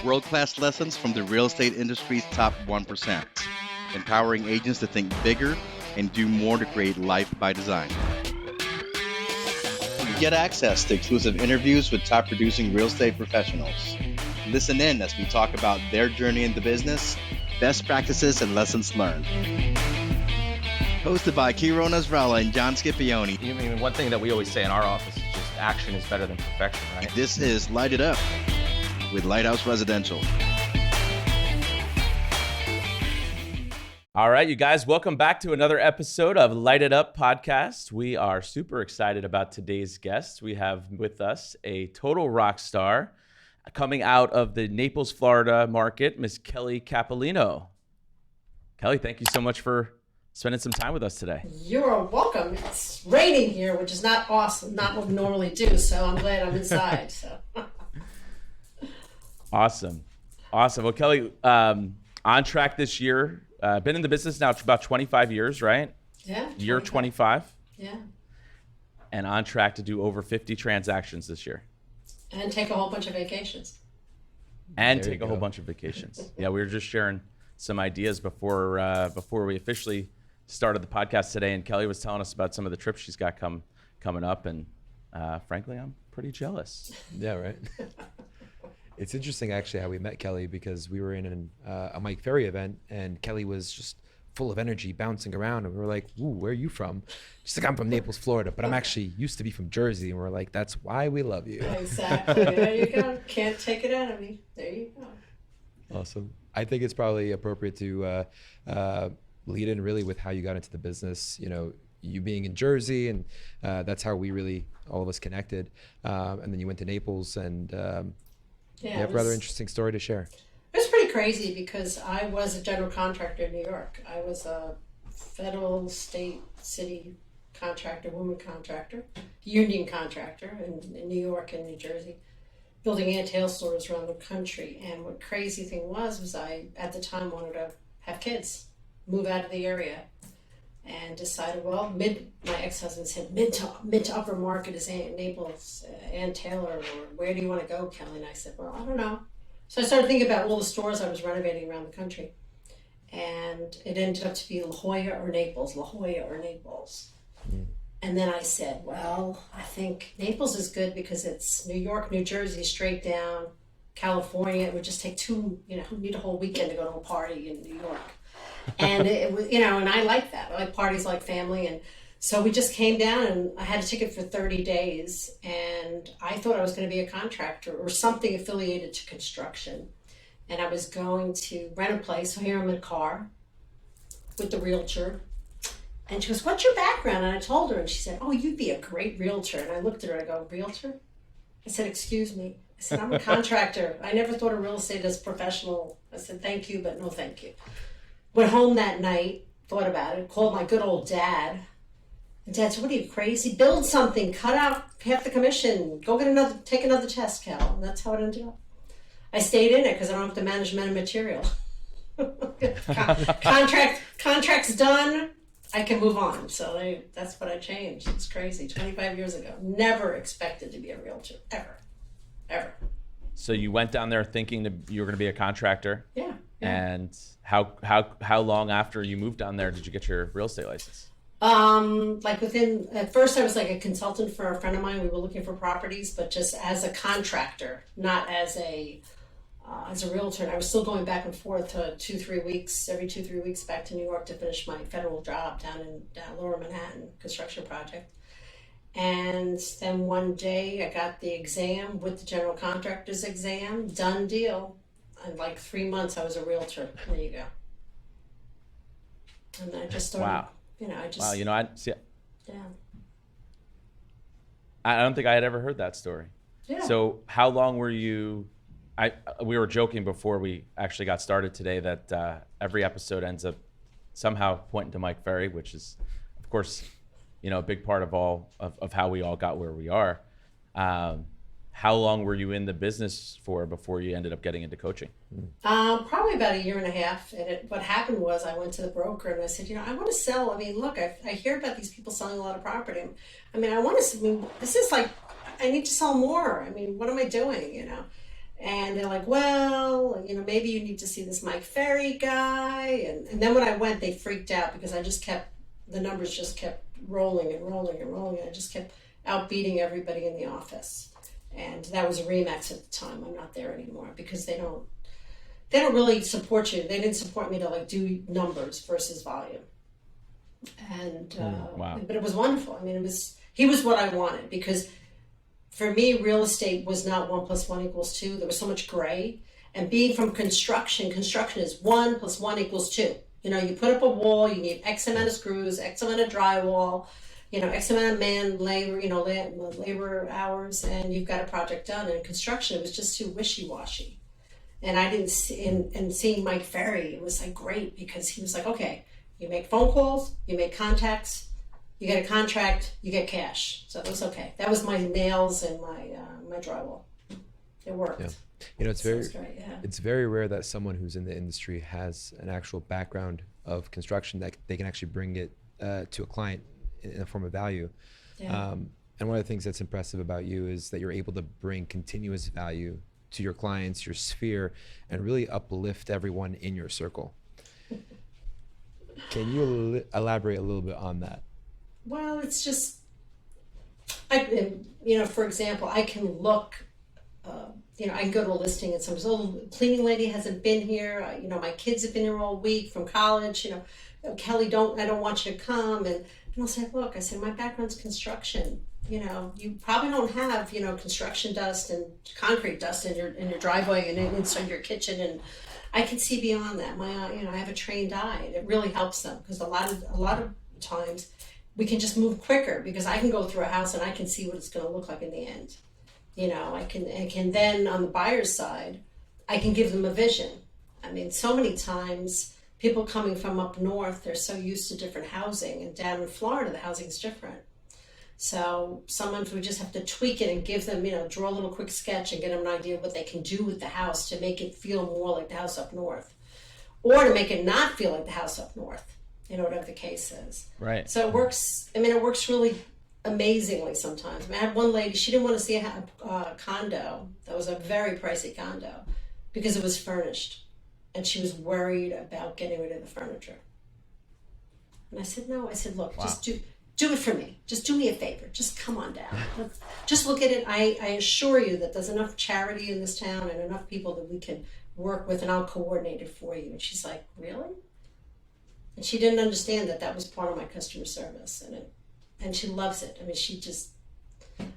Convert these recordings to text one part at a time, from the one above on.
world-class lessons from the real estate industry's top 1%, empowering agents to think bigger and do more to create life by design. You get access to exclusive interviews with top producing real estate professionals. Listen in as we talk about their journey into business, best practices, and lessons learned. Hosted by Kiro Nasrallah and John Scipione. I mean, one thing that we always say in our office is just action is better than perfection, right? This is Light It Up with Lighthouse Residential. All right, you guys, welcome back to another episode of Light It Up podcast. We are super excited about today's guest. We have with us a total rock star coming out of the Naples, Florida market, Miss Kelly Capolino. Kelly, thank you so much for spending some time with us today. You're welcome. It's raining here, which is not awesome, not what we normally do, so I'm glad I'm inside. So. Awesome. Well, Kelly, on track this year. Been in the business now about 25 years, right? Yeah. Year 25. Yeah. And on track to do over 50 transactions this year. And take a whole bunch of vacations. And take a whole bunch of vacations. Yeah, we were just sharing some ideas before we officially started the podcast today, and Kelly was telling us about some of the trips she's got coming up, and frankly, I'm pretty jealous. Yeah, right. It's interesting actually how we met Kelly, because we were in a Mike Ferry event and Kelly was just full of energy, bouncing around, and we were like, "Ooh, where are you from?" She's like, "I'm from Naples, Florida, but I'm actually used to be from Jersey." And we're like, "That's why we love you." Exactly. There you go. Can't take it out of me. There you go. Awesome. I think it's probably appropriate to lead in really with how you got into the business. You know, you being in Jersey, and that's how we really, all of us, connected. And then you went to Naples, and you have a rather interesting story to share. It was pretty crazy because I was a general contractor in New York. I was a federal, state, city contractor, woman contractor, union contractor in New York and New Jersey, building antail stores around the country. And what crazy thing was I, at the time, wanted to have kids, move out of the area, and decided, well, my ex-husband said, mid to upper market is Naples, Ann Taylor, or where do you want to go, Kelly? And I said, well, I don't know. So I started thinking about all the stores I was renovating around the country. And it ended up to be La Jolla or Naples. And then I said, well, I think Naples is good because it's New York, New Jersey, straight down. California, it would just take need a whole weekend to go to a party in New York. And it was, and I like that. I like parties, like family. And so we just came down, and I had a ticket for 30 days. And I thought I was going to be a contractor or something affiliated to construction. And I was going to rent a place. So here I'm in a car with the realtor. And she goes, "What's your background?" And I told her, and she said, "Oh, you'd be a great realtor." And I looked at her and I go, "Realtor?" I said, "Excuse me." I said, "I'm a contractor. I never thought of real estate as professional." I said, "Thank you, but no thank you." Went home that night, thought about it, called my good old dad. And Dad said, "What are you, crazy? Build something, cut out half the commission, take another test, Cal." And that's how it ended up. I stayed in it because I don't have to manage men and material. Contract's done. I can move on. So that's what I changed. It's crazy. 25 years ago. Never expected to be a realtor. Ever. So you went down there thinking you were going to be a contractor? Yeah. And how long after you moved down there did you get your real estate license? At first I was like a consultant for a friend of mine. We were looking for properties, but just as a contractor, not as a realtor. And I was still going back and forth to every 2-3 weeks back to New York to finish my federal job down in Lower Manhattan construction project. And then one day I got the exam with the general contractor's exam, done deal. In like 3 months I was a realtor. There you go. And I just started. Wow. Yeah. I don't think I had ever heard that story. Yeah. So how long were you? We were joking before we actually got started today that every episode ends up somehow pointing to Mike Ferry, which is, of course, a big part of how we all got where we are. How long were you in the business for before you ended up getting into coaching? Probably about 1.5 years. And what happened was I went to the broker and I said, I want to sell. I mean, look, I hear about these people selling a lot of property. I mean, this is like, I need to sell more. I mean, what am I doing, And they're like, well, maybe you need to see this Mike Ferry guy. And then when I went, they freaked out because the numbers just kept rolling and rolling and rolling. And I just kept outbeating everybody in the office. And that was Remax at the time. I'm not there anymore because they don't really support you. They didn't support me to like do numbers versus volume. And, wow. But it was wonderful. I mean, he was what I wanted because for me, real estate was not 1 + 1 = 2. There was so much gray. And being from construction is 1 + 1 = 2. You put up a wall, you need X amount of screws, X amount of drywall, X amount of man labor, labor hours, and you've got a project done. And in construction, it was just too wishy-washy. And I didn't see, and seeing Mike Ferry, it was like great because he was like, okay, you make phone calls, you make contacts, you get a contract, you get cash. So it was okay. That was my nails and my drywall. It worked. Yeah. It's very rare that someone who's in the industry has an actual background of construction that they can actually bring it to a client in a form of value. Yeah. And one of the things that's impressive about you is that you're able to bring continuous value to your clients, your sphere, and really uplift everyone in your circle. Can you elaborate a little bit on that? Well, it's just, for example, I can look, I can go to a listing and someone's, the cleaning lady hasn't been here. My kids have been here all week from college. Kelly, I don't want you to come. And I'll say, look, my background's construction. You probably don't have, construction dust and concrete dust in your driveway and inside your kitchen. And I can see beyond that. I have a trained eye, and it really helps them because a lot of times we can just move quicker because I can go through a house and I can see what it's going to look like in the end. I can then on the buyer's side, I can give them a vision. I mean, so many times people coming from up north, they're so used to different housing, and down in Florida, the housing's different. So sometimes we just have to tweak it and give them, draw a little quick sketch and get them an idea of what they can do with the house to make it feel more like the house up north, or to make it not feel like the house up north, whatever the case is. Right. So it works. It works really amazingly sometimes. I had one lady, she didn't want to see a condo that was a very pricey condo because it was furnished, and she was worried about getting rid of the furniture. And I said, no. I said, look, wow. Just do it for me. Just do me a favor. Just come on down. Just look at it. I assure you that there's enough charity in this town and enough people that we can work with, and I'll coordinate it for you. And she's like, really? And she didn't understand that was part of my customer service, and she loves it. I mean,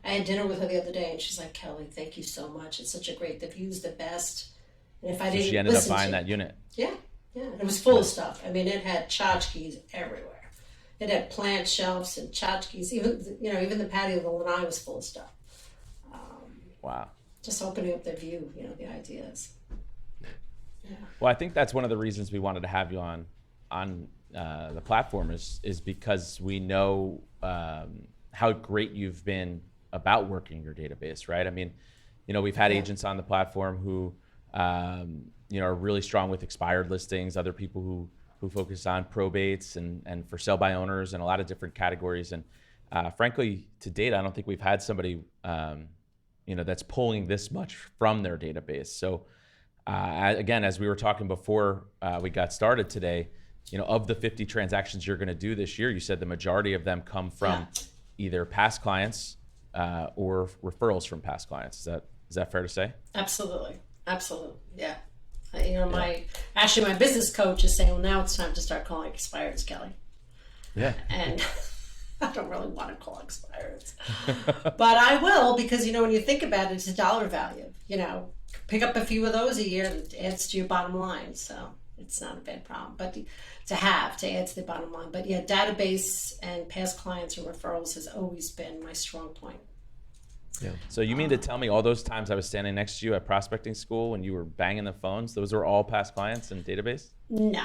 I had dinner with her the other day, and she's like, Kelly, thank you so much. It's such a great, the view's the best. And if I didn't she ended up buying that unit. Yeah. And it was full of stuff. I mean, it had tchotchkes everywhere. It had plant shelves and tchotchkes. Even the patio, the lanai was full of stuff. Wow. Just opening up the view, the ideas. Yeah. Well, I think that's one of the reasons we wanted to have you on the platform is because we know how great you've been about working your database, right? I mean, we've had agents on the platform who, are really strong with expired listings, other people who focus on probates and for sale by owners and a lot of different categories. And frankly, to date, I don't think we've had somebody, that's pulling this much from their database. So again, as we were talking before we got started today, of the 50 transactions you're going to do this year, you said the majority of them come from either past clients or referrals from past clients. Is that fair to say? Absolutely. Yeah. My business coach is saying, well, now it's time to start calling expireds, Kelly. Yeah. And I don't really want to call expireds, but I will, because, when you think about it, it's a dollar value, pick up a few of those a year, it adds to your bottom line. So it's not a bad problem, but to add to the bottom line. But yeah, database and past clients or referrals has always been my strong point. Yeah. So you mean to tell me all those times I was standing next to you at prospecting school when you were banging the phones, those were all past clients in database? No.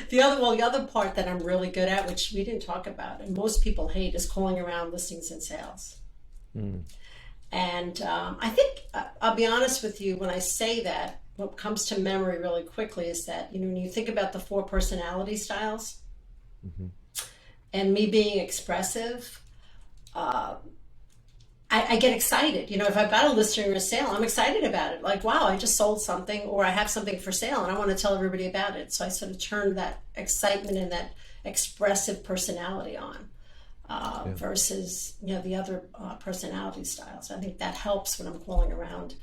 The other part that I'm really good at, which we didn't talk about, and most people hate, is calling around listings and sales. And I think, I'll be honest with you, when I say that, what comes to memory really quickly is that, when you think about the 4 personality styles, and me being expressive, I get excited. You know, if I've got a listing or a sale, I'm excited about it. Like, wow, I just sold something, or I have something for sale and I want to tell everybody about it. So I sort of turn that excitement and that expressive personality on versus, you know, the other personality styles. I think that helps when I'm calling around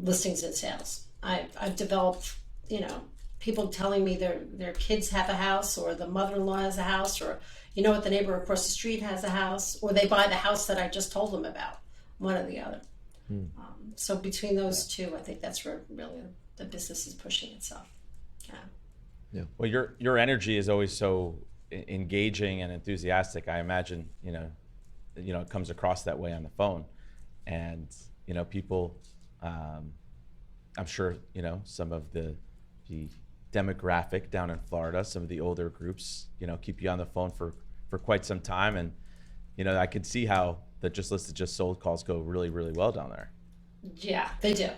listings and sales. I've developed, you know, people telling me their kids have a house, or the mother-in-law has a house, or you know what, the neighbor across the street has a house, or they buy the house that I just told them about, one or the other. So between those two, I think that's where really the business is pushing itself. Yeah. Well, your energy is always so engaging and enthusiastic. I imagine, you know, it comes across that way on the phone, and you know, people. I'm sure, you know, some of the demographic down in Florida, some of the older groups, you know, keep you on the phone for quite some time. And, you know, I can see how the just listed, just sold calls go really, really well down there. Yeah, they do.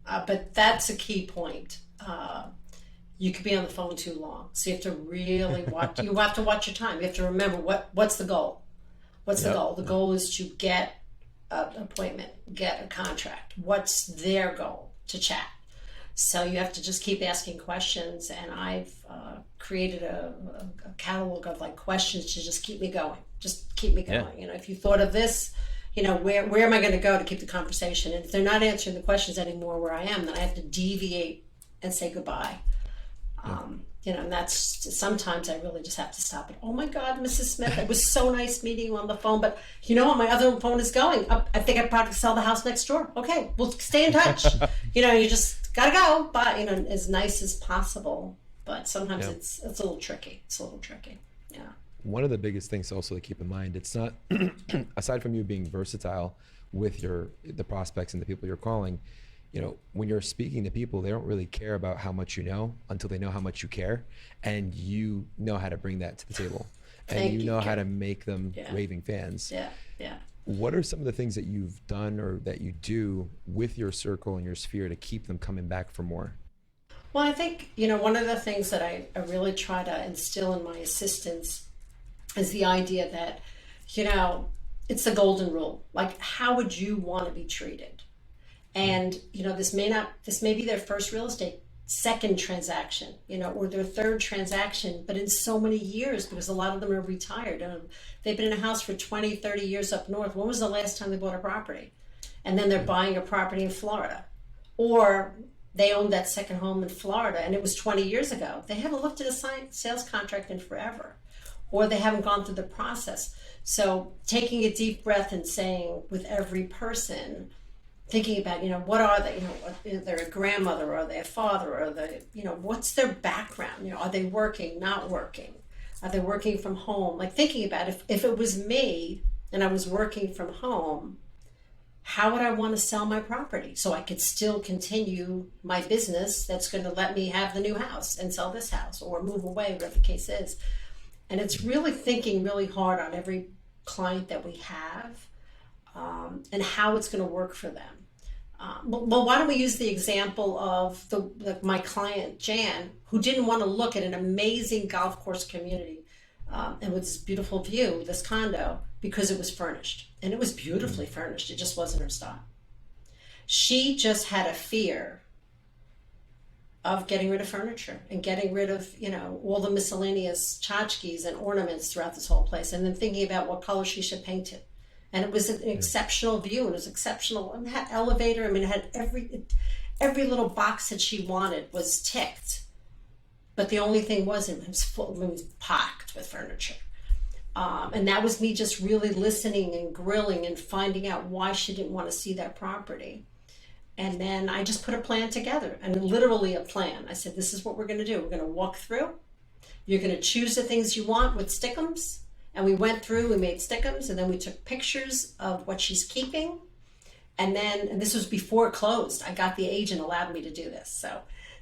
But that's a key point. You could be on the phone too long. So you have to really watch, you have to watch your time. You have to remember what's the goal? What's the goal? The goal is to get an appointment, get a contract. What's their goal? To chat. So you have to just keep asking questions, and I've created a catalog of like questions to just keep me going. Just keep me going. Yeah. You know, if you thought of this, you know, where am I going to go to keep the conversation? And if they're not answering the questions anymore where I am, then I have to deviate and say goodbye. You know, and that's sometimes I really just have to stop it. Oh my God, Mrs. Smith, it was so nice meeting you on the phone, but you know what, my other phone is going. I think I'd probably sell the house next door. Okay, we'll stay in touch. You know, you just gotta go, but you know, as nice as possible. But sometimes it's a little tricky. Yeah. One of the biggest things also to keep in mind, it's not aside from you being versatile with the prospects and the people you're calling. You know, when you're speaking to people, they don't really care about how much you know until they know how much you care, and you know how to bring that to the table, and you know how to make them raving fans. Yeah. What are some of the things that you've done or that you do with your circle and your sphere to keep them coming back for more? Well, I think, you know, one of the things that I really try to instill in my assistants is the idea that, you know, it's the golden rule. Like, how would you want to be treated? And, you know, this may be their first real estate, second transaction, you know, or their third transaction, but in so many years, because a lot of them are retired. They've been in a house for 20, 30 years up north. When was the last time they bought a property? And then they're buying a property in Florida. Or they owned that second home in Florida and it was 20 years ago. They haven't looked at a signed sales contract in forever. Or they haven't gone through the process. So taking a deep breath and saying with every person, thinking about, you know, what are they, you know, they're a grandmother, or are they a father, or are they, you know, what's their background? You know, are they working, not working? Are they working from home? Like thinking about if it was me and I was working from home, how would I want to sell my property so I could still continue my business that's going to let me have the new house and sell this house or move away, whatever the case is. And it's really thinking really hard on every client that we have and how it's going to work for them. Well, why don't we use the example of my client, Jan, who didn't want to look at an amazing golf course community and with this beautiful view, this condo, because it was furnished. And it was beautifully furnished. It just wasn't her style. She just had a fear of getting rid of furniture and getting rid of, you know, all the miscellaneous tchotchkes and ornaments throughout this whole place, and then thinking about what color she should paint it. And it was an exceptional view, and it was exceptional. And it had elevator. I mean, it had every little box that she wanted was ticked. But the only thing was it was full, it was packed with furniture. And that was me just really listening and grilling and finding out why she didn't want to see that property. And then I just put a plan together, and literally a plan. I said, this is what we're going to do. We're going to walk through. You're going to choose the things you want with stickums. And we went through, we made stickums, and then we took pictures of what she's keeping. And this was before it closed. I got the agent allowed me to do this.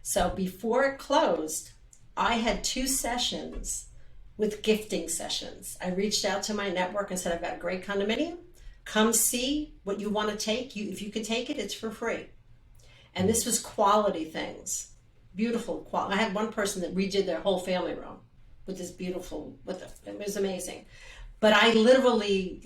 So before it closed, I had 2 sessions with gifting sessions. I reached out to my network and said, I've got a great condominium. Come see what you want to take. If you can take it, it's for free. And this was quality things, beautiful quality. I had one person that redid their whole family room with this beautiful, it was amazing. But I literally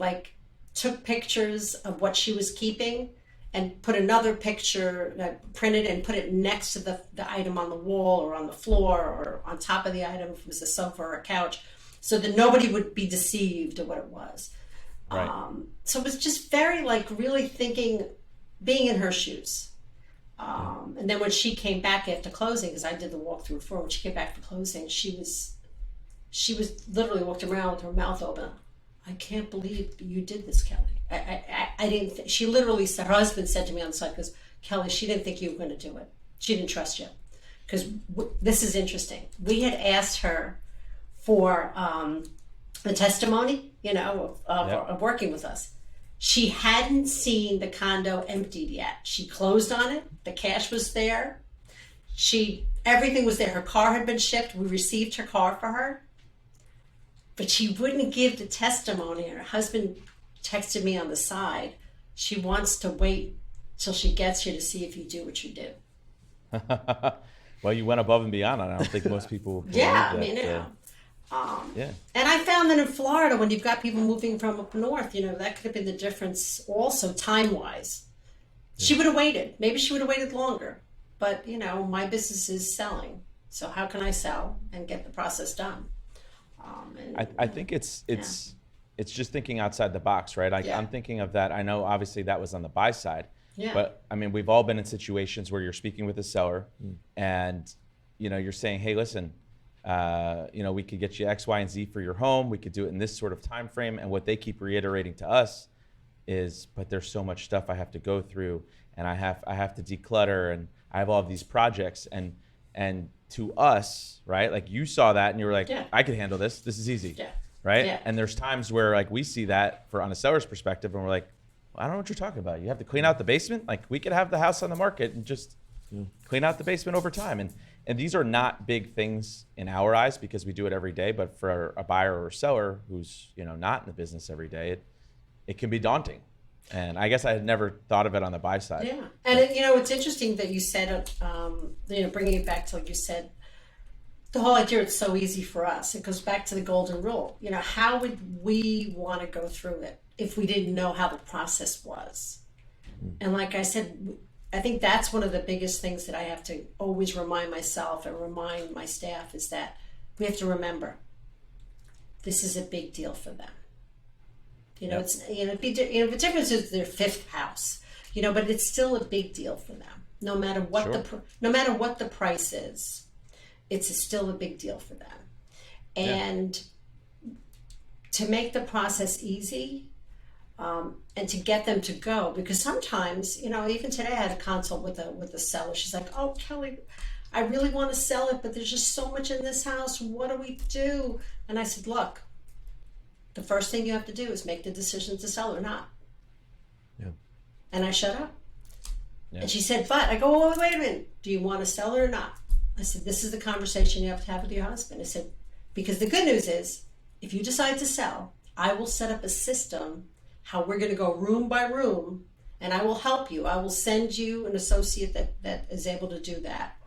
took pictures of what she was keeping and put another picture, printed and put it next to the item on the wall or on the floor or on top of the item, if it was a sofa or a couch, so that nobody would be deceived of what it was. Right. So it was just very like really thinking, being in her shoes. And then when she came back after closing, because I did the walkthrough for her, when she came back for closing, she was literally walked around with her mouth open. I can't believe you did this, Kelly. I didn't. She literally said, her husband said to me on the side, because Kelly, she didn't think you were going to do it. She didn't trust you. Because this is interesting. We had asked her for the testimony, of working with us. She hadn't seen the condo emptied yet. She closed on it. The cash was there. Everything was there. Her car had been shipped. We received her car for her. But she wouldn't give the testimony. Her husband texted me on the side. She wants to wait till she gets here to see if you do what you do. Well, you went above and beyond. I don't think most people believe Yeah, that. I mean, Yeah. And I found that in Florida, when you've got people moving from up north, that could have been the difference also time-wise. She would have waited. Maybe she would have waited longer. But, my business is selling. So how can I sell and get the process done? I think it's just thinking outside the box, right? I'm thinking of that. I know obviously that was on the buy side, but I mean, we've all been in situations where you're speaking with a seller and, you're saying, hey, listen, we could get you X, Y, and Z for your home. We could do it in this sort of time frame. And what they keep reiterating to us is, but there's so much stuff I have to go through, and I have to declutter, and I have all of these projects, and to us, right? Like you saw that and you were like, I could handle this. This is easy, right? Yeah. And there's times where like we see that on a seller's perspective, and we're like, well, I don't know what you're talking about. You have to clean out the basement. Like we could have the house on the market and just clean out the basement over time. And these are not big things in our eyes because we do it every day. But for a buyer or a seller who's not in the business every day, it can be daunting. And I guess I had never thought of it on the buy side. Yeah, and it's interesting that you said, bringing it back to what you said, the whole idea, it's so easy for us. It goes back to the golden rule. How would we want to go through it if we didn't know how the process was? And like I said, I think that's one of the biggest things that I have to always remind myself and remind my staff is that we have to remember this is a big deal for them. It's the difference is their fifth house, but it's still a big deal for them. No matter what the price is, it's still a big deal for them. And to make the process easy, and to get them to go, because sometimes, even today I had a consult with a seller. She's like, "Oh, Kelly, I really want to sell it, but there's just so much in this house. What do we do?" And I said, "Look, the first thing you have to do is make the decision to sell or not." Yeah. And I shut up. Yeah. And she said, "But," I go, "Oh, wait a minute. Do you want to sell it or not?" I said, "This is the conversation you have to have with your husband." I said, "Because the good news is, if you decide to sell, I will set up a system how we're going to go room by room, and I will help you. I will send you an associate that is able to do that.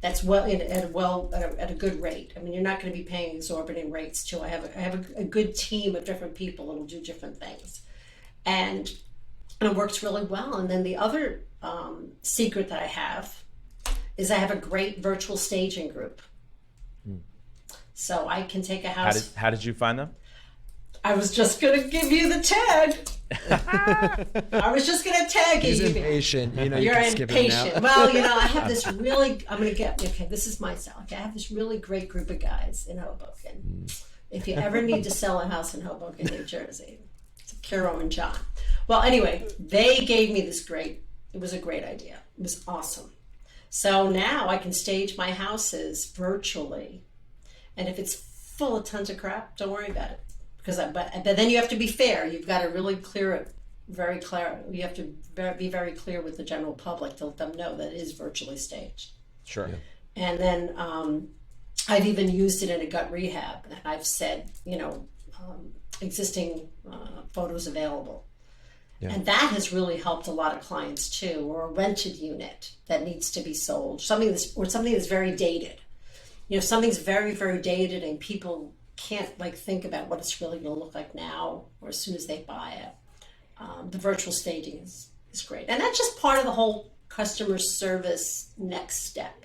That's at a good rate. I mean, you're not going to be paying exorbitant rates too. I have a good team of different people that'll do different things, and it works really well. And then the other secret that I have is I have a great virtual staging group. So I can take a house. How did you find them? I was just going to give you the tag. I was just going to tag you. He's impatient. You're impatient. Well, I have this really, this is my style. Okay, I have this really great group of guys in Hoboken. If you ever need to sell a house in Hoboken, New Jersey, it's Kiro and John. Well, anyway, they gave me it was a great idea. It was awesome. So now I can stage my houses virtually. And if it's full of tons of crap, don't worry about it. But then you have to be fair. You've got to really clear it very clear. You have to be very clear with the general public to let them know that it is virtually staged. Sure. Yeah. And then I've even used it in a gut rehab. And I've said, existing photos available. Yeah. And that has really helped a lot of clients too. Or a rented unit that needs to be sold. Something that's very dated. Something's very, very dated and people can't think about what it's really going to look like now or as soon as they buy it. the virtual staging is great. And that's just part of the whole customer service next step.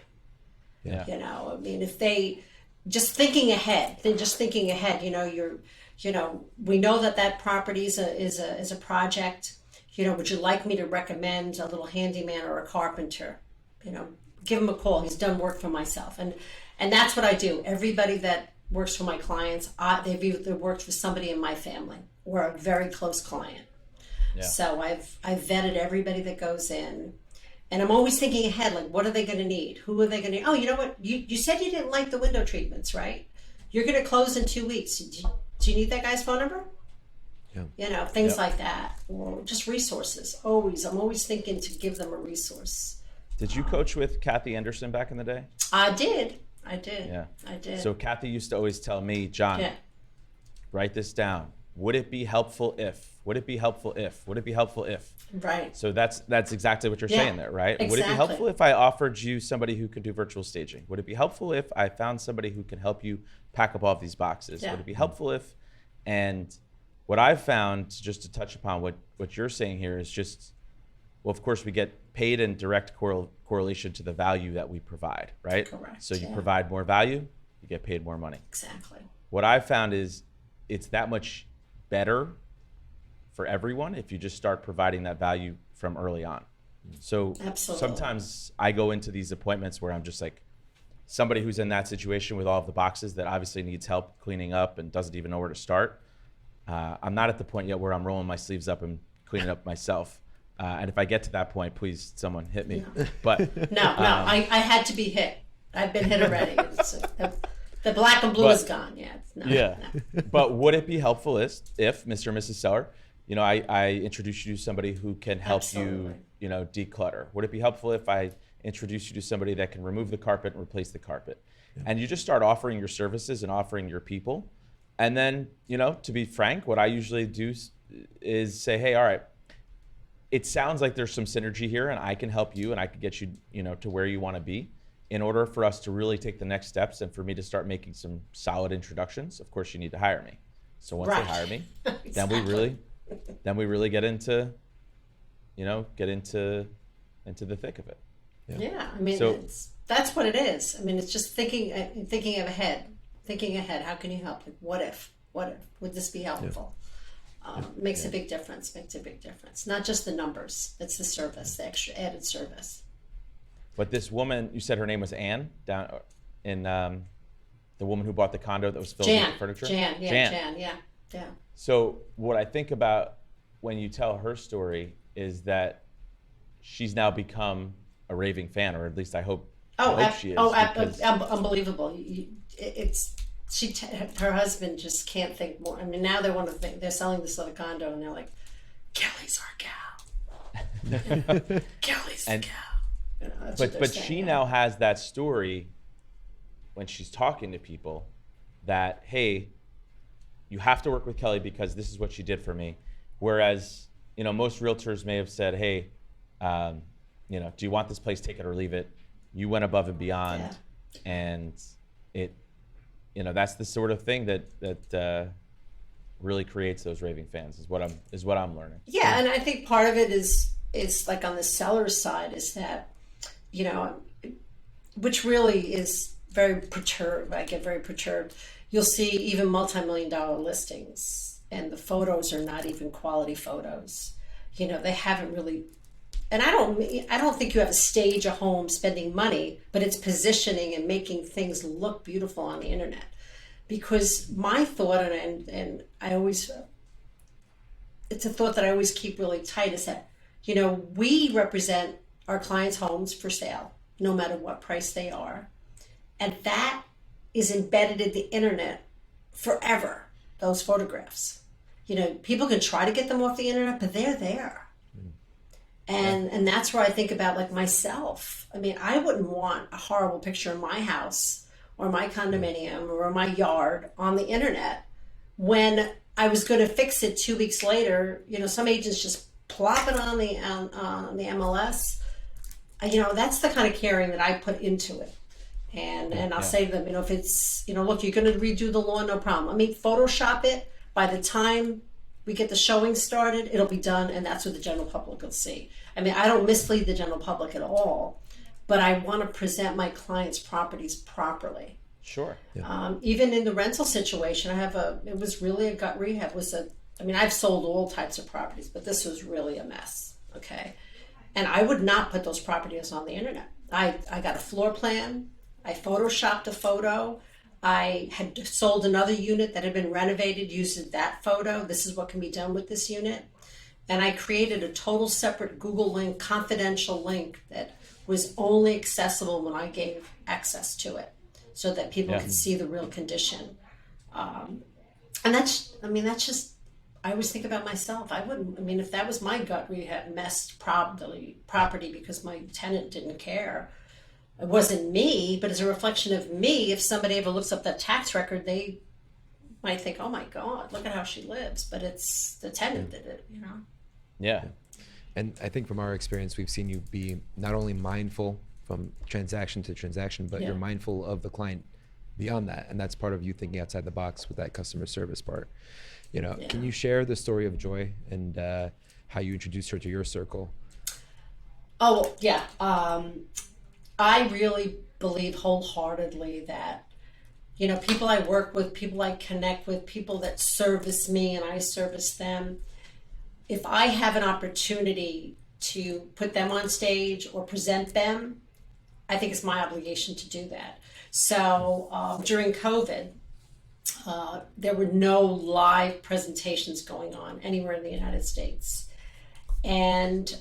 Yeah. You know, I mean, if they just thinking ahead, you know, we know that property is a project. You know, would you like me to recommend a little handyman or a carpenter? You know, give him a call. He's done work for myself. And that's what I do. Everybody that works for my clients, they've either worked for somebody in my family or a very close client. Yeah. So I've vetted everybody that goes in. And I'm always thinking ahead, like, what are they going to need? Who are they going to need? Oh, you know what? You said you didn't like the window treatments, right? You're going to close in 2 weeks. Do you need that guy's phone number? Yeah. You know, things like that. Or just resources. I'm always thinking to give them a resource. Did you coach with Kathy Anderson back in the day? I did. Yeah. I did. So Kathy used to always tell me, John, write this down. Would it be helpful if? Would it be helpful if? Would it be helpful if? Right. So that's exactly what you're saying there, right? Exactly. Would it be helpful if I offered you somebody who could do virtual staging? Would it be helpful if I found somebody who can help you pack up all of these boxes? Yeah. Would it be helpful if? And what I've found, just to touch upon what you're saying here, is just, well, of course, we get paid in direct correlation to the value that we provide, right? Correct. So you provide more value, you get paid more money. Exactly. What I've found is it's that much better for everyone if you just start providing that value from early on. So Absolutely. sometimes I go into these appointments where I'm just like somebody who's in that situation with all of the boxes that obviously needs help cleaning up and doesn't even know where to start. I'm not at the point yet where I'm rolling my sleeves up and cleaning up myself. And if I get to that point, please someone hit me. No. But No, I had to be hit. I've been hit already. The black and blue is gone. No. But would it be helpful if Mr. and Mrs. Seller, you know, I introduce you to somebody who can help Absolutely. you know, declutter? Would it be helpful if I introduce you to somebody that can remove the carpet and replace the carpet? And you just start offering your services and offering your people. And then, you know, to be frank, what I usually do is say, hey, all right, it sounds like there's some synergy here and I can help you and I can get you, you know, to where you want to be. In order for us to really take the next steps and for me to start making some solid introductions, of course you need to hire me. So once they hire me, Exactly. then we really get into, you know, into the thick of it. Yeah, I mean, So- that's what it is. I mean, it's just thinking ahead. How can you help? Like, what if would this be helpful? Makes a big difference. Not just the numbers; it's the service, the extra added service. But this woman, you said her name was Anne, down in the woman who bought the condo that was filled with furniture? Jan, yeah. So what I think about when you tell her story is that she's now become a raving fan, or at least I hope she is. Because- Unbelievable. Her husband just can't think more. I mean, now they're selling this other condo, and they're like, Kelly's our cow. Kelly's the cow. You know, that's what they're But saying, she yeah. now has that story when she's talking to people that, hey, you have to work with Kelly because this is what she did for me. Whereas, you know, most realtors may have said, hey, you know, do you want this place, take it or leave it? You went above and beyond. Yeah. And it, you know, that's the sort of thing that really creates those raving fans is what I'm learning. Yeah, and I think part of it is like on the seller's side is that, you know, which really is very perturbed. I get very perturbed. You'll see even multi-million-dollar listings, and the photos are not even quality photos. You know, they haven't really. And I don't think you have to stage a home spending money, but it's positioning and making things look beautiful on the internet. Because my thought, and I always, it's a thought that I always keep really tight, is that, you know, we represent our clients' homes for sale, no matter what price they are. And that is embedded in the internet forever, those photographs. You know, people can try to get them off the internet, but they're there. And that's where I think about, like, myself. I mean, I wouldn't want a horrible picture of my house or my condominium or my yard on the internet when I was going to fix it 2 weeks later. You know, some agents just plop it on the MLS. You know, that's the kind of caring that I put into it. And I'll say to them, you know, if it's, you know, look, you're going to redo the lawn, no problem. I mean, Photoshop it. By the time we get the showing started, it'll be done, and that's what the general public will see. I mean, I don't mislead the general public at all, but I want to present my clients' properties properly. Sure. Even in the rental situation, it was really a gut rehab. I've sold all types of properties, but this was really a mess, okay? And I would not put those properties on the internet. I got a floor plan, I photoshopped a photo, I had sold another unit that had been renovated using that photo. This is what can be done with this unit. And I created a total separate Google link, confidential link that was only accessible when I gave access to it so that people could see the real condition. And that's just, I always think about myself. If that was my gut rehab messed property because my tenant didn't care, it wasn't me, but as a reflection of me, if somebody ever looks up that tax record, they might think, oh my God, look at how she lives. But it's the tenant did it, you know? Yeah. And I think from our experience, we've seen you be not only mindful from transaction to transaction, but you're mindful of the client beyond that. And that's part of you thinking outside the box with that customer service part. You know, can you share the story of Joy and how you introduced her to your circle? Oh, yeah. I really believe wholeheartedly that, you know, people I work with, people I connect with, people that service me and I service them, if I have an opportunity to put them on stage or present them, I think it's my obligation to do that. So during COVID, there were no live presentations going on anywhere in the United States. And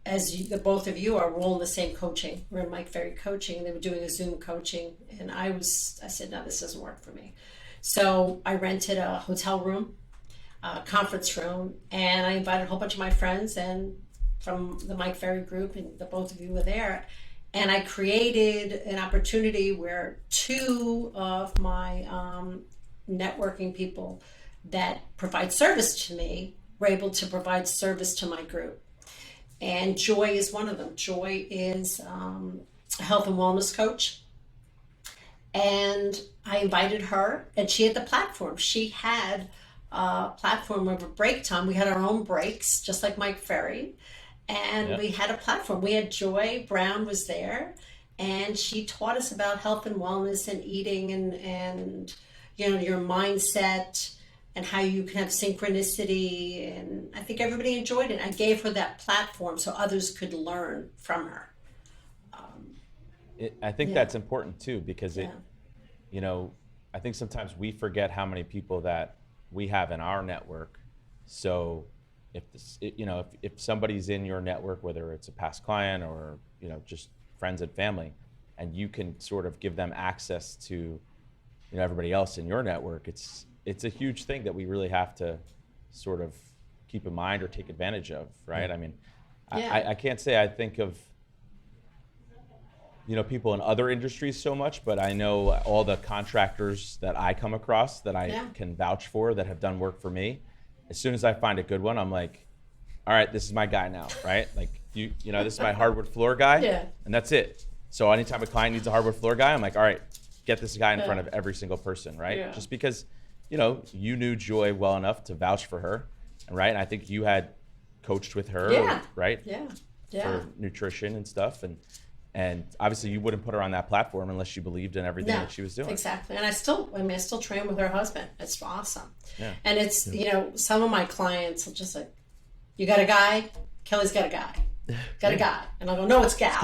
the both of you are, we're all in the same coaching. We're in Mike Ferry coaching, and they were doing a Zoom coaching. And I said, no, this doesn't work for me. So I rented a hotel room, a conference room, and I invited a whole bunch of my friends and from the Mike Ferry group, and the both of you were there. And I created an opportunity where two of my networking people that provide service to me were able to provide service to my group. And Joy is one of them. Joy is a health and wellness coach. And I invited her, and she had the platform. She had a platform over break time. We had our own breaks, just like Mike Ferry. And we had a platform. We had Joy Brown was there, and she taught us about health and wellness and eating and you know, your mindset and how you can have synchronicity. And I think everybody enjoyed it. I gave her that platform so others could learn from her. I think that's important too, because you know, I think sometimes we forget how many people that we have in our network. So if somebody's in your network, whether it's a past client or, you know, just friends and family, and you can sort of give them access to, you know, everybody else in your network, it's a huge thing that we really have to sort of keep in mind or take advantage of, right? I mean, I can't say I think of, you know, people in other industries so much, but I know all the contractors that I come across that I can vouch for that have done work for me. As soon as I find a good one, I'm like, all right, this is my guy now, right? Like, you know, this is my hardwood floor guy, and that's it. So anytime a client needs a hardwood floor guy, I'm like, all right, get this guy in front of every single person, right? Just because, you know, you knew Joy well enough to vouch for her, right? And I think you had coached with her, right? For nutrition and stuff, and obviously you wouldn't put her on that platform unless you believed in everything that she was doing. Exactly. And I still train with her husband. It's awesome. And it's, you know, some of my clients will just like, you got a guy? Kelly's got a guy. Got a guy. And I'll go, no, it's gal. It's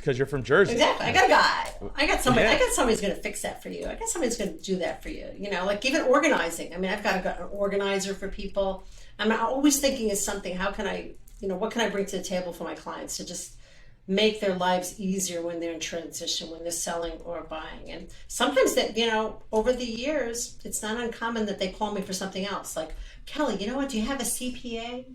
because you're from Jersey. Exactly. I got a guy. I got somebody. I got somebody who's going to fix that for you. I got somebody who's going to do that for you. You know, like even organizing. I mean, I've got an organizer for people. I'm always thinking of something. How can I, you know, what can I bring to the table for my clients to just make their lives easier when they're in transition, when they're selling or buying. And sometimes that, you know, over the years, it's not uncommon that they call me for something else. Like, Kelly, you know what? Do you have a CPA?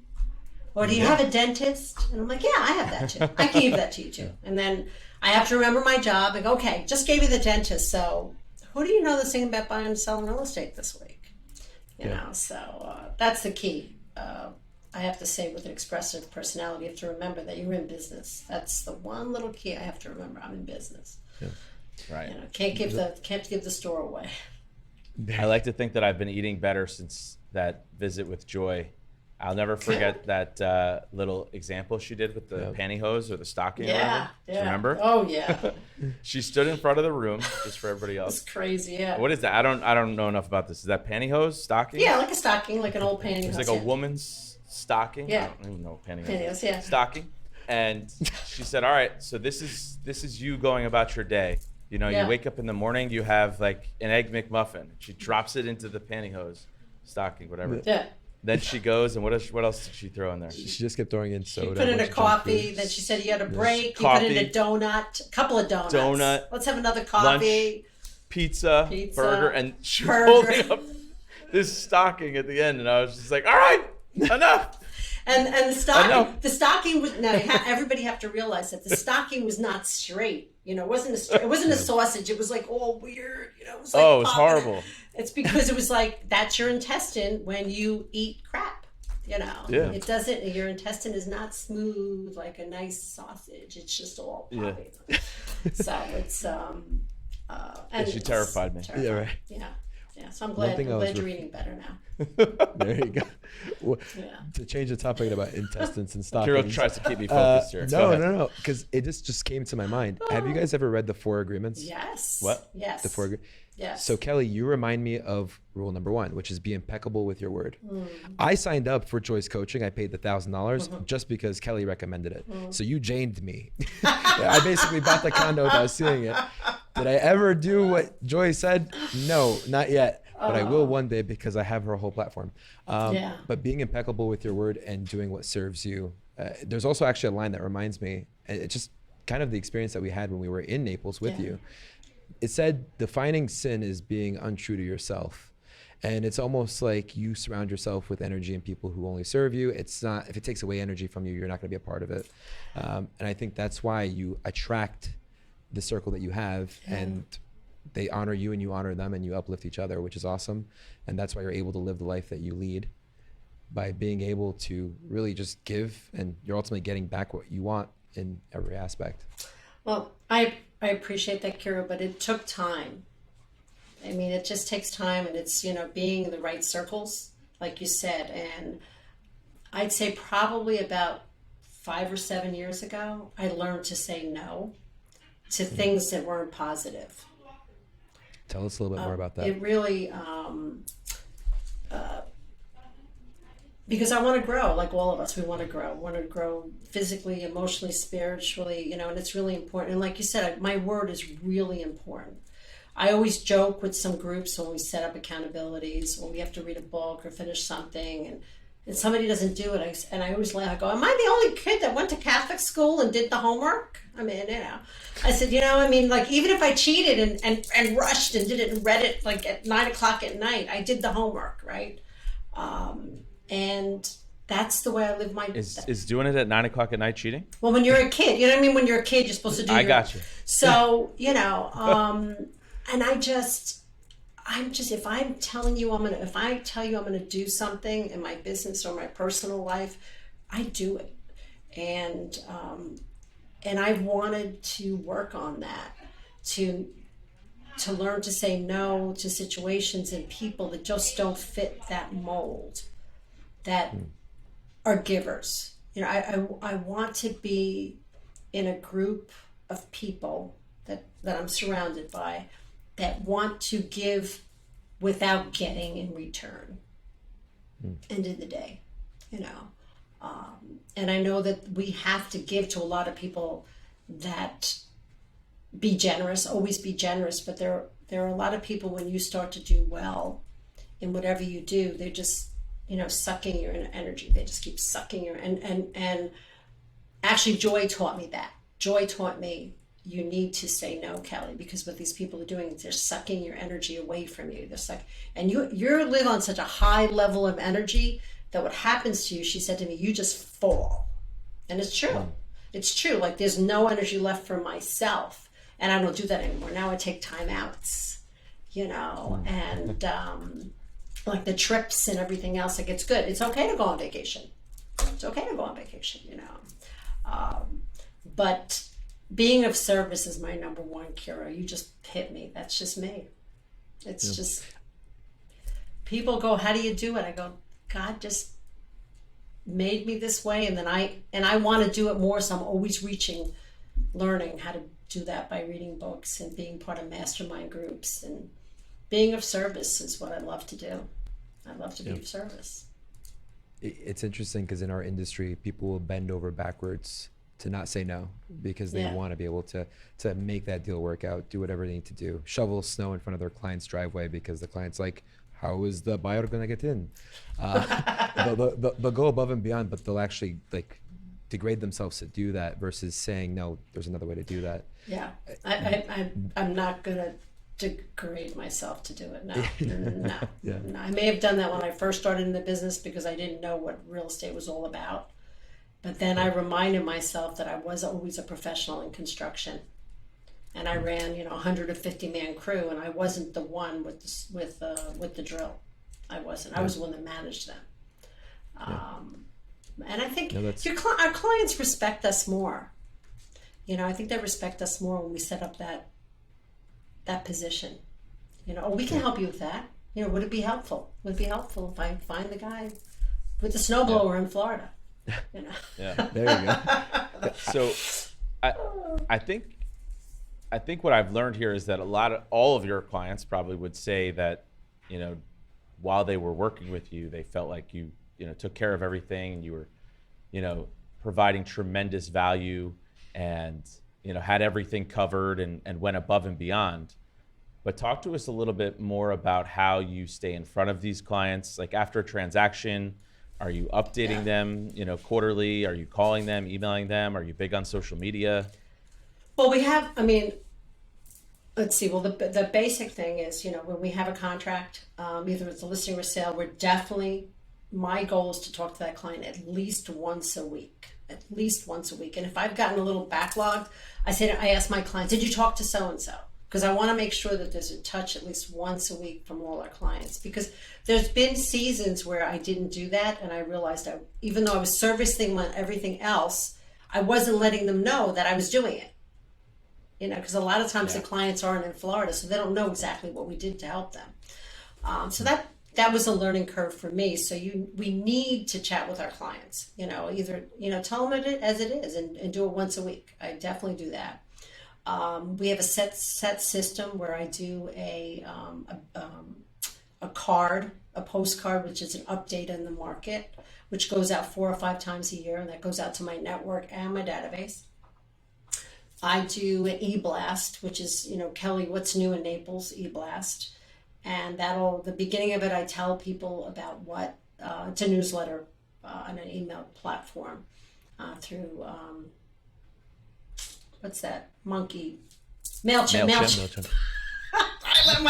Or do you have a dentist? And I'm like, yeah, I have that too. I can give that to you too. And then I have to remember my job and go, okay, just gave you the dentist. So who do you know that's thinking about buying and selling real estate this week? You know, so that's the key. I have to say, with an expressive personality, you have to remember that you're in business. That's the one little key I have to remember. I'm in business. Right. You know, can't give the store away. I like to think that I've been eating better since that visit with Joy. I'll never forget that little example she did with the pantyhose or the stocking. Or whatever. Do you remember? Oh yeah. She stood in front of the room, just for everybody else. It's crazy. Yeah. What is that? I don't know enough about this. Is that pantyhose, stocking? Yeah, like a stocking, like an old pantyhose. It's like a woman's stocking. Yeah. I don't even know what pantyhose. Pantyhose, yeah. Stocking. And she said, "All right, so this is you going about your day. You know, you wake up in the morning, you have like an egg McMuffin. She drops it into the pantyhose, stocking, whatever. Yeah. Then she goes, and what else did she throw in there? She just kept throwing in soda. You put in a coffee. Then she said you had a break. You put in a donut, a couple of donuts. Donut. Let's have another coffee. Lunch, pizza, burger, and she was holding up this stocking at the end, and I was just like, "All right, enough." And the stocking was everybody have to realize that the stocking was not straight. You know, it wasn't a sausage. It was like all weird. You know, it was like it was horrible. It's because it was like that's your intestine when you eat crap. You know, it doesn't. Your intestine is not smooth like a nice sausage. It's just all popping. So it's and she terrified me. Terrifying. Yeah, right. Yeah, so I'm glad you're eating better now. There you go. Well, to change the topic about intestines and stockings. Kirill tries to keep me focused here. No, because it just came to my mind. Have you guys ever read the 4 Agreements? Yes. What? Yes. The 4 Agreements? Yes. So Kelly, you remind me of rule number 1, which is be impeccable with your word. I signed up for Joy's coaching. I paid the $1,000 just because Kelly recommended it. So you janed me. I basically bought the condo without seeing it. Did I ever do what Joy said? No, not yet. But I will one day because I have her whole platform. But being impeccable with your word and doing what serves you. There's also actually a line that reminds me. It's just kind of the experience that we had when we were in Naples with you. It said defining sin is being untrue to yourself. And it's almost like you surround yourself with energy and people who only serve you. It's not, if it takes away energy from you, you're not going to be a part of it. And I think that's why you attract the circle that you have, and they honor you and you honor them and you uplift each other, which is awesome. And that's why you're able to live the life that you lead, by being able to really just give, and you're ultimately getting back what you want in every aspect. Well, I appreciate that, Kira, but it took time. I mean, it just takes time, and it's, being in the right circles, like you said. And I'd say probably about 5 or 7 years ago, I learned to say no to things that weren't positive. Tell us a little bit more about that. It really, because I want to grow, like all of us, we want to grow physically, emotionally, spiritually, and it's really important. And like you said, my word is really important. I always joke with some groups when we set up accountabilities, when we have to read a book or finish something, and somebody doesn't do it, and I always laugh. I go, am I the only kid that went to Catholic school and did the homework? I mean, I said, like even if I cheated and rushed and did it and read it like at 9:00 at night, I did the homework, right? And that's the way I live my. Is doing it at 9:00 at night cheating? Well, when you're a kid, you know what I mean. When you're a kid, you're supposed to do. I got you. So and I'm just, if I tell you I'm gonna do something in my business or my personal life, I do it, and I wanted to work on that, to learn to say no to situations and people that just don't fit that mold, that are givers. I want to be in a group of people that I'm surrounded by that want to give without getting in return. End of the day, and I know that we have to give to a lot of people that be generous, always be generous, but there are a lot of people, when you start to do well in whatever you do, they're just, sucking your energy. They just keep sucking your, and actually Joy taught me that. Joy taught me, you need to say no, Kelly, because what these people are doing, they're sucking your energy away from you. They're and you live on such a high level of energy that what happens to you, she said to me, you just fall. And it's true. It's true. Like there's no energy left for myself. And I don't do that anymore. Now I take time outs, and like the trips and everything else, like it's good. It's okay to go on vacation. It's okay to go on vacation, but being of service is my number one, Kira. You just hit me. That's just me. It's just people go, how do you do it? I go, God just made me this way, and then I want to do it more, so I'm always learning how to do that by reading books and being part of mastermind groups, and being of service is what I love to do. I love to be of service. It's interesting because in our industry, people will bend over backwards to not say no because they want to be able to make that deal work out, do whatever they need to do, shovel snow in front of their client's driveway because the client's like, how is the buyer going to get in? They'll go above and beyond, but they'll actually like degrade themselves to do that versus saying, no, there's another way to do that. Yeah, I'm not going to degrade myself to do it. No. I may have done that when I first started in the business because I didn't know what real estate was all about. But then I reminded myself that I was always a professional in construction. And I ran, 150-man crew, and I wasn't the one with the drill. I wasn't. I was the one that managed them. And I think our clients respect us more. I think they respect us more when we set up that position. We can help you with that. Would it be helpful? Would it be helpful if I find the guy with the snowblower in Florida? Yeah. There you go. So I think what I've learned here is that all of your clients probably would say that, while they were working with you, they felt like you took care of everything, and you were, providing tremendous value, and, had everything covered and went above and beyond. But talk to us a little bit more about how you stay in front of these clients. Like after a transaction, are you updating them, quarterly? Are you calling them, emailing them? Are you big on social media? Well, let's see. Well, the basic thing is, when we have a contract, either it's a listing or sale, my goal is to talk to that client at least once a week. And if I've gotten a little backlogged, I ask my clients, did you talk to so-and-so? Because I want to make sure that there's a touch at least once a week from all our clients. Because there's been seasons where I didn't do that, and I realized even though I was servicing everything else, I wasn't letting them know that I was doing it. Because a lot of times the clients aren't in Florida, so they don't know exactly what we did to help them. So that was a learning curve for me. So we need to chat with our clients. Either tell them it as it is and do it once a week. I definitely do that. We have a set system where I do a postcard, which is an update in the market, which goes out 4 or 5 times a year, and that goes out to my network and my database. I do an e-blast, which is, Kelly, what's new in Naples, e-blast. And the beginning of it, I tell people about it's a newsletter on an email platform through, what's that? MailChimp. I let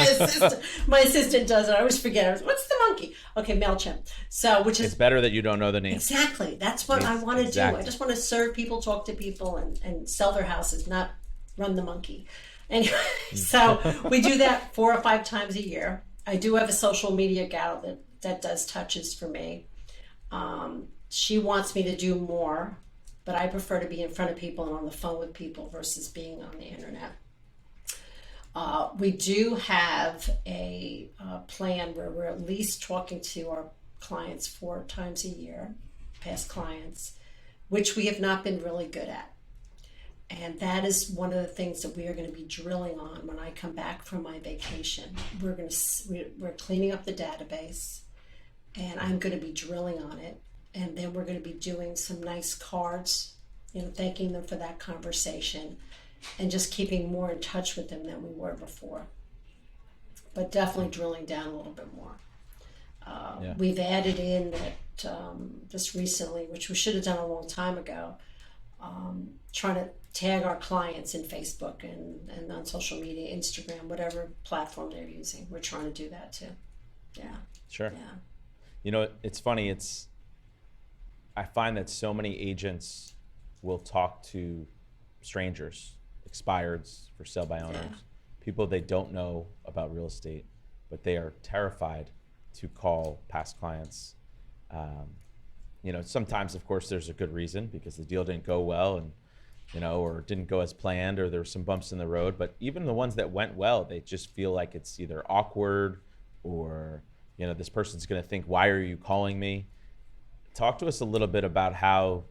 my assistant does it. I always forget. What's the monkey? Okay, MailChimp. So, it's better that you don't know the name. Exactly. That's what I want to do. I just want to serve people, talk to people, and sell their houses, not run the monkey. Anyway, so we do that 4 or 5 times a year. I do have a social media gal that does touches for me. She wants me to do more, but I prefer to be in front of people and on the phone with people versus being on the internet. We do have a plan where we're at least talking to our clients 4 times a year, past clients, which we have not been really good at. And that is one of the things that we are going to be drilling on when I come back from my vacation. We're cleaning up the database, and I'm going to be drilling on it. And then we're going to be doing some nice cards, thanking them for that conversation, and just keeping more in touch with them than we were before. But definitely drilling down a little bit more. We've added in that just recently, which we should have done a long time ago, trying to tag our clients in Facebook and on social media, Instagram, whatever platform they're using. We're trying to do that too. Yeah. Sure. Yeah. It's funny. I find that so many agents will talk to strangers, expireds, for sale by owners, people they don't know about real estate, but they are terrified to call past clients. Sometimes, of course, there's a good reason because the deal didn't go well and, or didn't go as planned, or there were some bumps in the road. But even the ones that went well, they just feel like it's either awkward or this person's going to think, why are you calling me? Talk to us a little bit about how,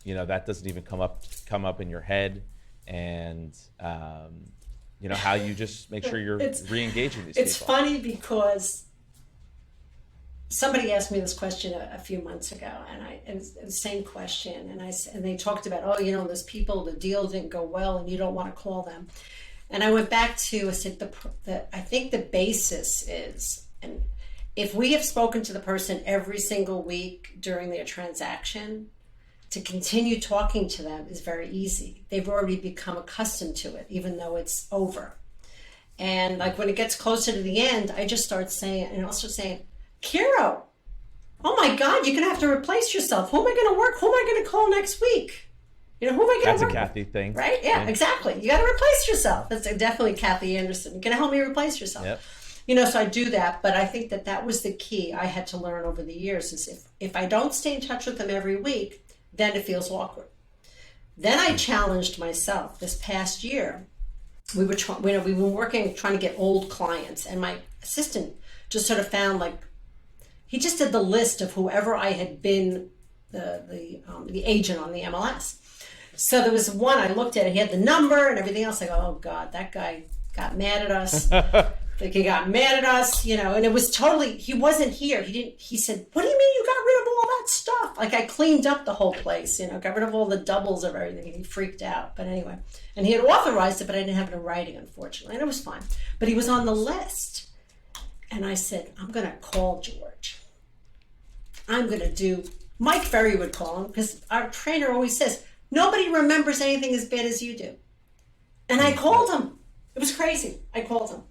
that doesn't even come up in your head, and how you just make sure you're re-engaging these It's people. funny because somebody asked me this question a few months ago, and it's the same question, and they talked about, those people, the deal didn't go well, and you don't want to call them. And I went back to, I said, I think the basis is, and if we have spoken to the person every single week during their transaction, to continue talking to them is very easy. They've already become accustomed to it, even though it's over. And like when it gets closer to the end, I just start saying, and I'll start saying, Kiro, oh my God, you're going to have to replace yourself. Who am I going to work? Who am I going to call next week? Who am I going to work? That's a Kathy thing. Right? Yeah, exactly. You got to replace yourself. That's definitely Kathy Anderson. You're going to help me replace yourself. Yep. So I do that, but I think that was the key I had to learn over the years is if I don't stay in touch with them every week, then it feels awkward. Then I challenged myself this past year. We've been working, trying to get old clients, and my assistant just sort of found, he just did the list of whoever I had been the agent on the MLS. So there was one, I looked at it, he had the number and everything else. I go, oh God, that guy got mad at us. He got mad at us, and it was totally, he wasn't here. He said, what do you mean you got rid of all that stuff? I cleaned up the whole place, got rid of all the doubles of everything. And he freaked out. But anyway, and he had authorized it, but I didn't have it in writing, unfortunately. And it was fine. But he was on the list. And I said, I'm going to call George. I'm going to do, Mike Ferry would call him, because our trainer always says, nobody remembers anything as bad as you do. And I called him. It was crazy. I called him.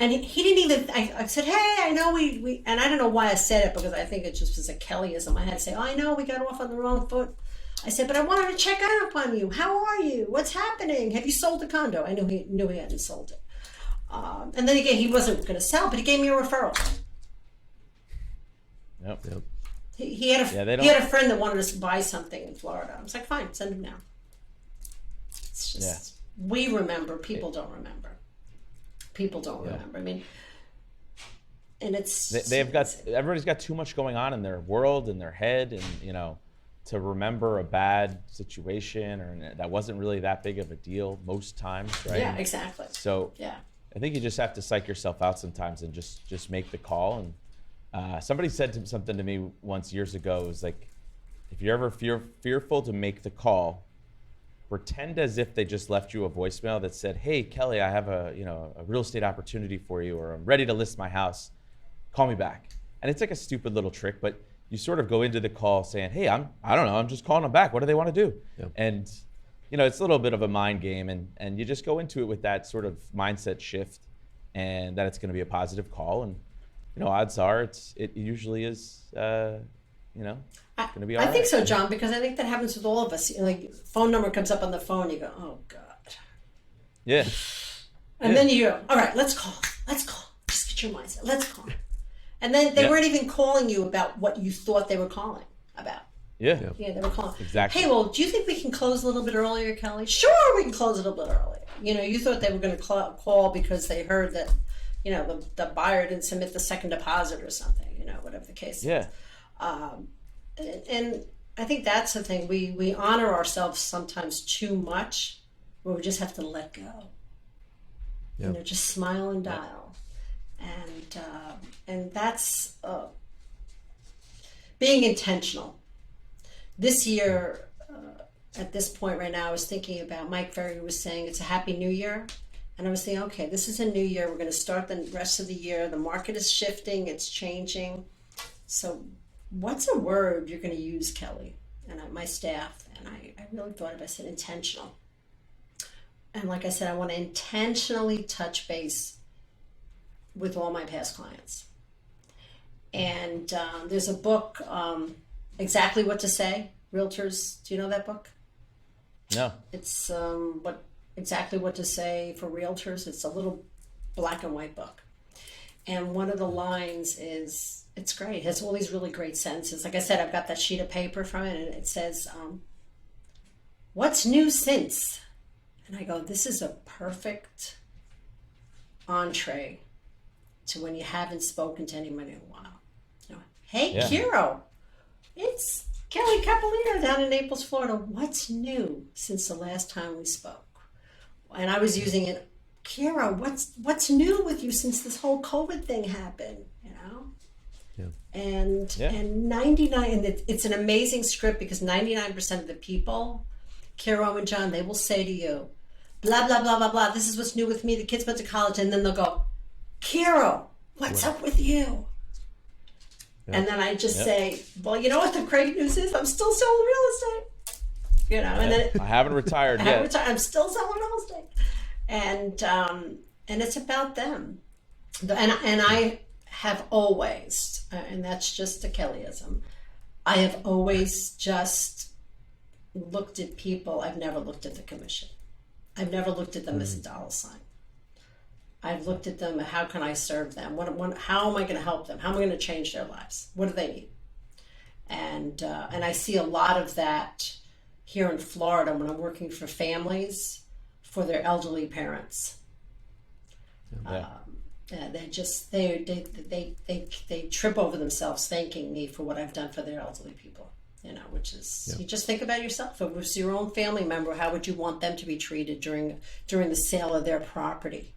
And he didn't even, I said, hey, I know we, and I don't know why I said it, because I think it just was a Kellyism. I had to say, I know we got off on the wrong foot. I said, but I wanted to check up on you. How are you? What's happening? Have you sold the condo? I knew he hadn't sold it. And then again, he wasn't going to sell, but he gave me a referral. Yep. He had a friend that wanted to buy something in Florida. I was like, fine, send him now. It's just, we remember, people don't remember. People don't remember. I mean, and everybody's got too much going on in their world, in their head, and to remember a bad situation or that wasn't really that big of a deal most times, right? Yeah, exactly. So I think you just have to psych yourself out sometimes and just make the call. And somebody said something to me once years ago. It was like, if you're ever fearful to make the call, pretend as if they just left you a voicemail that said, hey, Kelly, I have a real estate opportunity for you, or I'm ready to list my house. Call me back. And it's like a stupid little trick, but you sort of go into the call saying, hey, I don't know, I'm just calling them back. What do they want to do? Yep. And it's a little bit of a mind game, and you just go into it with that sort of mindset shift, and that it's going to be a positive call. And odds are it usually is going to be all right. I think so, John, because I think that happens with all of us. Phone number comes up on the phone, you go, oh God. Yeah. And then you go, all right, let's call. Just get your mindset. Let's call. And then they weren't even calling you about what you thought they were calling about. Yeah. Yeah, they were calling. Exactly. Hey, well, do you think we can close a little bit earlier, Kelly? Sure, we can close a little bit earlier. You thought they were going to call because they heard that, the buyer didn't submit the second deposit or something, whatever the case is. And I think that's the thing. We honor ourselves sometimes too much, where we just have to let go. Yep. Just smile and dial. And that's being intentional. This year, at this point right now, I was thinking about, Mike Ferry was saying it's a happy new year. And I was thinking, okay, this is a new year. We're going to start the rest of the year. The market is shifting. It's changing. So what's a word you're going to use, Kelly? And my staff, and I really thought of it. I said intentional. And like I said, I want to intentionally touch base with all my past clients. And there's a book, Exactly What to Say, Realtors. Do you know that book? No. It's Exactly What to Say for Realtors. It's a little black and white book. And one of the lines is, it's great. It has all these really great sentences. Like I said, I've got that sheet of paper from it, and it says, what's new since? And I go, this is a perfect entree to when you haven't spoken to anyone in a while. You know, hey, Yeah. Kiro, it's Kelly Capolino down in Naples, Florida. What's new since the last time we spoke? And I was using it, Kira, what's new with you since this whole COVID thing happened? You know, and 99, and it's an amazing script because 99% of the people, Kiro and John, they will say to you, blah blah blah blah blah. This is what's new with me. The kids went to college, and then they'll go, Kiro, what's up with you? And then I just say, well, you know what the great news is? I'm still selling real estate. You know, and then I haven't retired yet. I'm still selling real estate. And it's about them. And I have always, and that's just a Kellyism, I have always just looked at people. I've never looked at the commission. I've never looked at them as a dollar sign. I've looked at them, how can I serve them? How am I going to help them? How am I going to change their lives? What do they need? And I see a lot of that here in Florida when I'm working for families for their elderly parents. They just they trip over themselves thanking me for what I've done for their elderly people. You know, which is you just think about yourself. If it was your own family member, how would you want them to be treated during the sale of their property?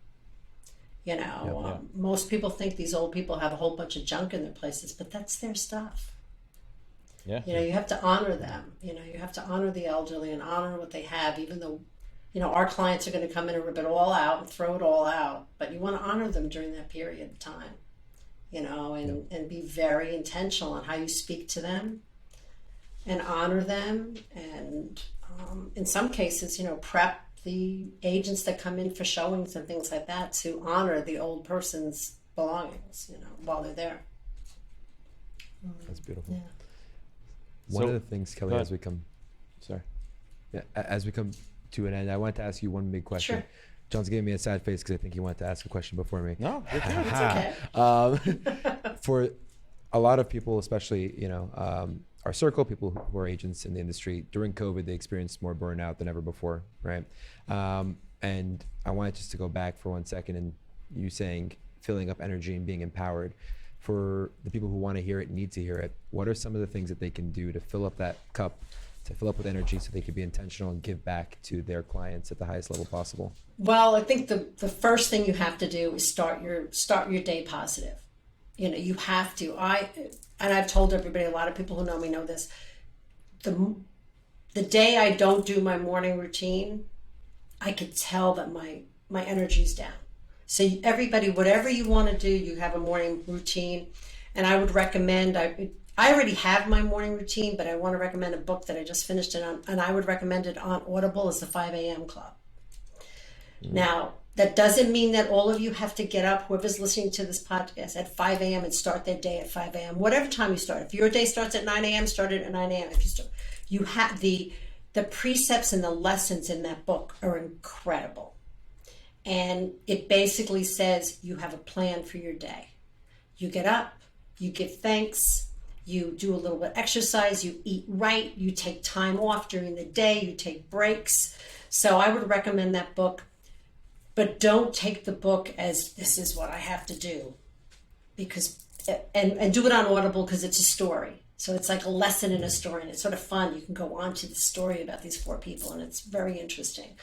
You know, most people think these old people have a whole bunch of junk in their places, but that's their stuff. Yeah. You know, you have to honor them. You know, you have to honor the elderly and honor what they have, even though, you know, our clients are going to come in and rip it all out and throw it all out. But you want to honor them during that period of time, you know, and be very intentional on how you speak to them and honor them. And in some cases, you know, prep the agents that come in for showings and things like that to honor the old person's belongings, you know, while they're there. That's beautiful. Yeah. One of the things, Kelly, as we come to an end, I wanted to ask you one big question. Sure. John's giving me a sad face because I think he wanted to ask a question before me. No, It's okay. For a lot of people, especially, you know, our circle, people who are agents in the industry, during COVID, they experienced more burnout than ever before, right? And I wanted just to go back for 1 second and you saying filling up energy and being empowered. For the people who want to hear it, need to hear it, what are some of the things that they can do to fill up that cup, to fill up with energy so they can be intentional and give back to their clients at the highest level possible? Well, I think the first thing you have to do is start your day positive. You know, you have to. I've told everybody, a lot of people who know me know this. The day I don't do my morning routine, I could tell that my energy's down. So everybody, whatever you want to do, you have a morning routine. And I would recommend, I already have my morning routine, but I want to recommend a book that I just finished it on, and I would recommend it on Audible as the 5 a.m. Club. Now, that doesn't mean that all of you have to get up, whoever's listening to this podcast, at 5 a.m. and start their day at 5 a.m. Whatever time you start. If your day starts at 9 a.m., start it at 9 a.m. If you have the precepts and the lessons in that book are incredible. And it basically says you have a plan for your day. You get up, you give thanks, you do a little bit of exercise, you eat right, you take time off during the day, you take breaks. So I would recommend that book, but don't take the book as this is what I have to do, because and do it on Audible because it's a story. So it's like a lesson in a story, and it's sort of fun. You can go on to the story about these 4 people, and it's very interesting.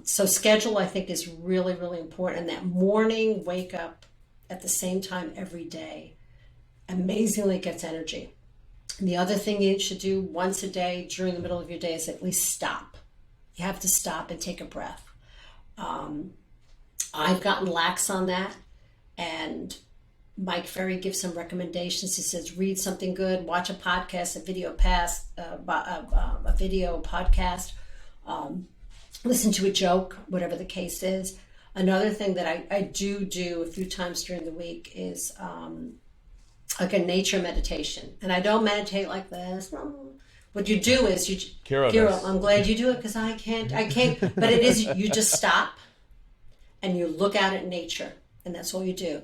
So schedule, I think, is really, really important. And that morning wake up at the same time every day amazingly gets energy. And the other thing you should do once a day during the middle of your day is at least stop. You have to stop and take a breath. I've gotten lax on that, and Mike Ferry gives some recommendations. He says, read something good, watch a podcast, a video podcast, listen to a joke, whatever the case is. Another thing that I do a few times during the week is like a nature meditation. And I don't meditate like this. What you do is Kira, I'm glad you do it because I can't, but it is, you just stop and you look out at nature, and that's all you do.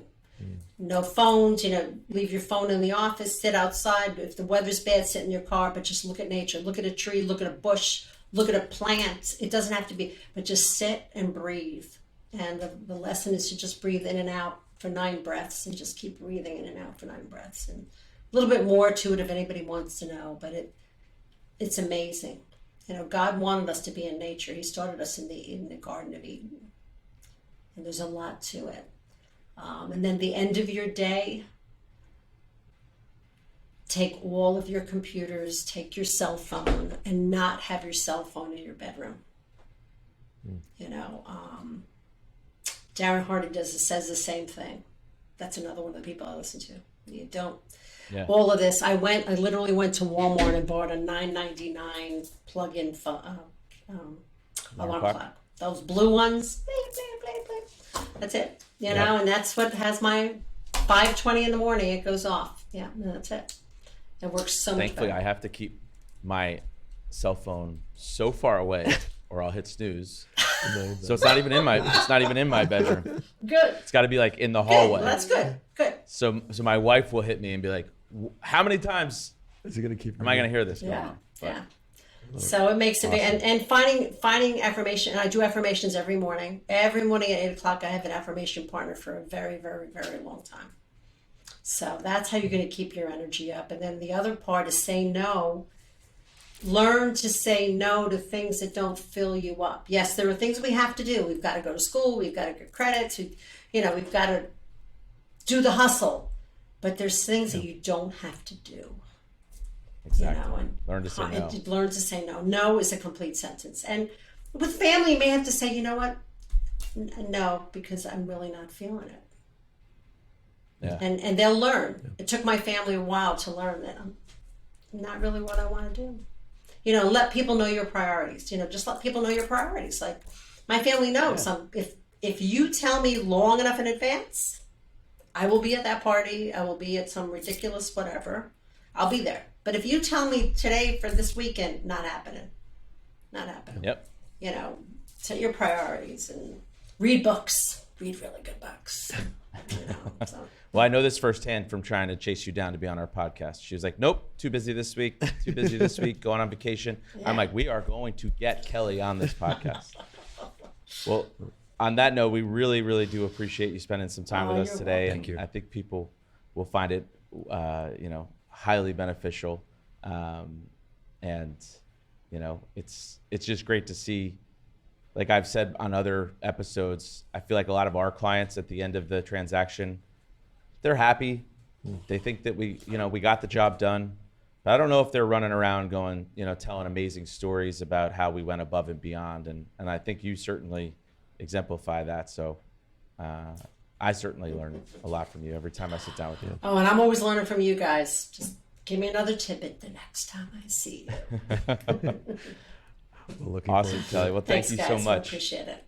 No phones, you know, leave your phone in the office, sit outside. If the weather's bad, sit in your car, but just look at nature. Look at a tree, look at a bush, look at a plant. It doesn't have to be, but just sit and breathe. And the lesson is to just breathe in and out for 9 breaths and just keep breathing in and out for 9 breaths. And a little bit more to it if anybody wants to know, but it's amazing. You know, God wanted us to be in nature. He started us in the Garden of Eden. And there's a lot to it. And then the end of your day, take all of your computers, take your cell phone, and not have your cell phone in your bedroom. You know, Darren Hardy says the same thing. That's another one of the people I listen to. You don't. Yeah. All of this. I literally went to Walmart and bought a $9.99 plug-in alarm clock. Those blue ones. That's it. You know, and that's what has my 5:20 in the morning. It goes off. Yeah, that's it. It works so much Thankfully, better. I have to keep my cell phone so far away, or I'll hit snooze. So it's not even in my bedroom. Good. It's got to be like in the hallway. Good. That's good. Good. So my wife will hit me and be like, "How many times is it gonna keep? Am I gonna hear this going Yeah. on?" But, yeah. So it makes it awesome. and finding affirmation. And I do affirmations every morning. Every morning at 8:00, I have an affirmation partner for a very, very, very long time. So that's how you're going to keep your energy up. And then the other part is say no. Learn to say no to things that don't fill you up. Yes, there are things we have to do. We've got to go to school. We've got to get credits. We've got to do the hustle. But there's things that you don't have to do. Exactly. You know, and learn to say no. Learn to say no. No is a complete sentence. And with family, you may have to say, you know what? No, because I'm really not feeling it. Yeah. And they'll learn. Yeah. It took my family a while to learn that I'm not really what I want to do. You know, let people know your priorities. You know, just let people know your priorities. Like my family knows. Yeah. If you tell me long enough in advance, I will be at that party. I will be at some ridiculous whatever. I'll be there. But if you tell me today for this weekend, not happening. Not happening. Yep. You know, set your priorities and read books. Read really good books. You know, so. Well, I know this firsthand from trying to chase you down to be on our podcast. She was like, "Nope, too busy this week. Too busy this week. Going on vacation." Yeah. I'm like, "We are going to get Kelly on this podcast." Well, on that note, we really, really do appreciate you spending some time with us today, and I think people will find it, highly beneficial. And it's just great to see. Like I've said on other episodes, I feel like a lot of our clients at the end of the transaction, they're happy. They think that we got the job done. But I don't know if they're running around going, telling amazing stories about how we went above and beyond. And I think you certainly exemplify that. So I certainly learn a lot from you every time I sit down with you. Oh, and I'm always learning from you guys. Just give me another tidbit the next time I see you. Awesome, Kelly. Well, thank you so much. I appreciate it.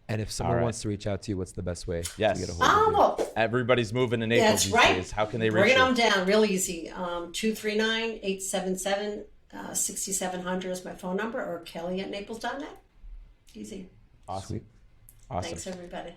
And if someone wants to reach out to you, what's the best way to get a hold of you? Everybody's moving to Naples these days. How can they reach you? Bring them down real easy. 239-877-6700 is my phone number, or Kelly@naples.net. Easy. Awesome. Thanks, everybody.